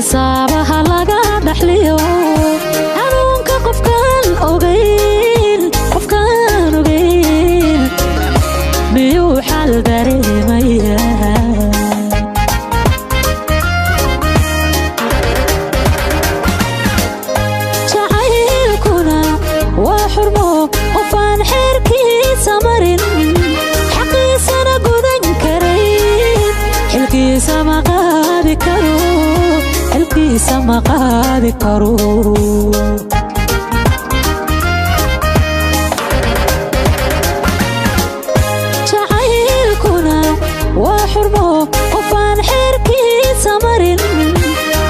xisaabaha laga dhaxliyo aduunka qofkan ogeyn miyuu xal dareemayaa jacaylkuna waa xurmo qofaan xeerkiisa marin xaqiisana gudan karayn xilkiisa ma qaadi karo jacaylkuna waa xurmo qofaan xeerkiisa marin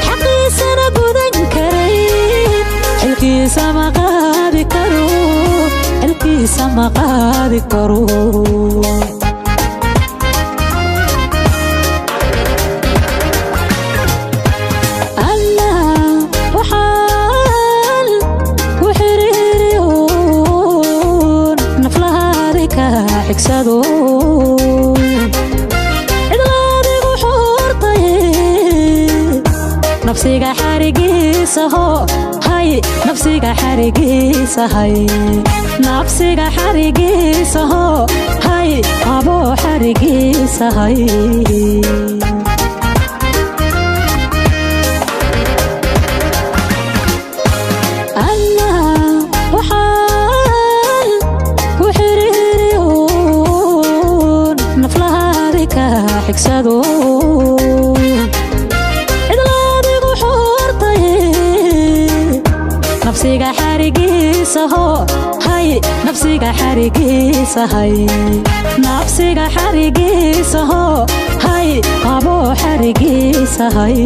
xaqiisana gudan karayn xilkiisa ma qaadi karo idlaadigu xuurtaye nafsiga xarigiisa hay abo xarigiisa hay idlaadigu xuurtaye nafsiga xarigiisa hay abo xarigiisa hay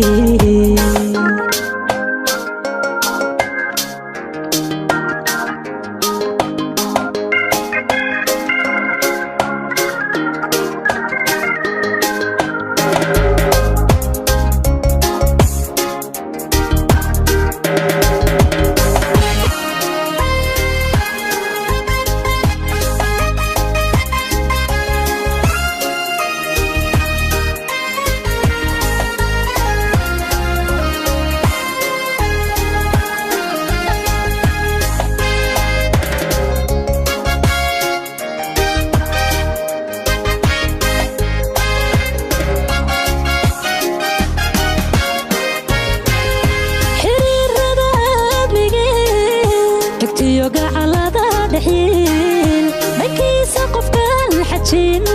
dhankiisa qofkan xajin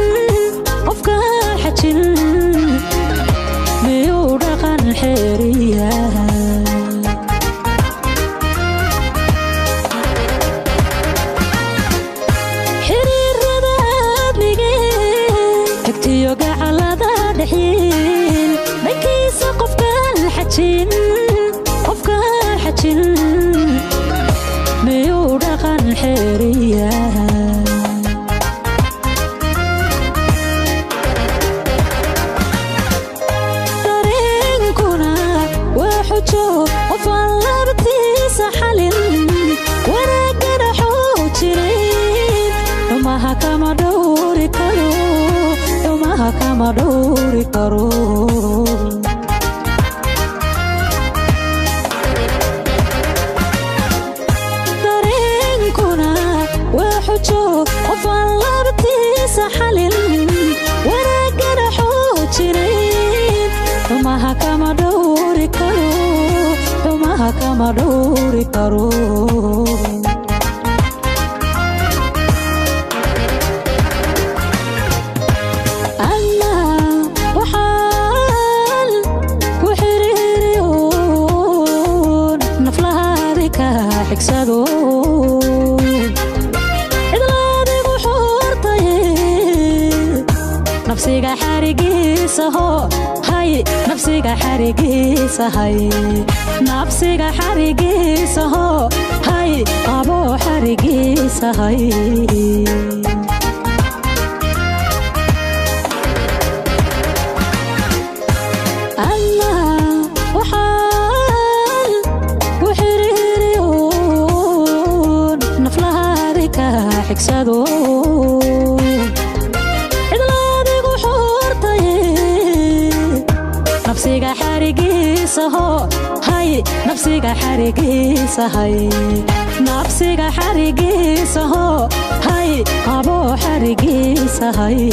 miyuu dhaqan xeeriyaa xiriirada aadmige xigtiyo gacalada dhaxiin dhankiisa qofkan xajin miyuu dhaqan xeeriyaa dareenkuna waa xujo qofaan labtiisa xalin wanaagana xoojirin dhumaha kama dhowri karo qofaan labtiisa xalin wanaagana xoojirin dhumaha kama dhowri karo allah waxaan ku xiriiriyoon naflahaadi ka xigsado nafsiga xarigiisa hay abo xarigiisa hay allah waxaan ku xiriiriyoon naflahaadi ka xigsado nafsiga xarigiisa حرقيسه هاي نفسك حرقيسه هاي نفسك حرقيسه هاي أبو حرقيسه هاي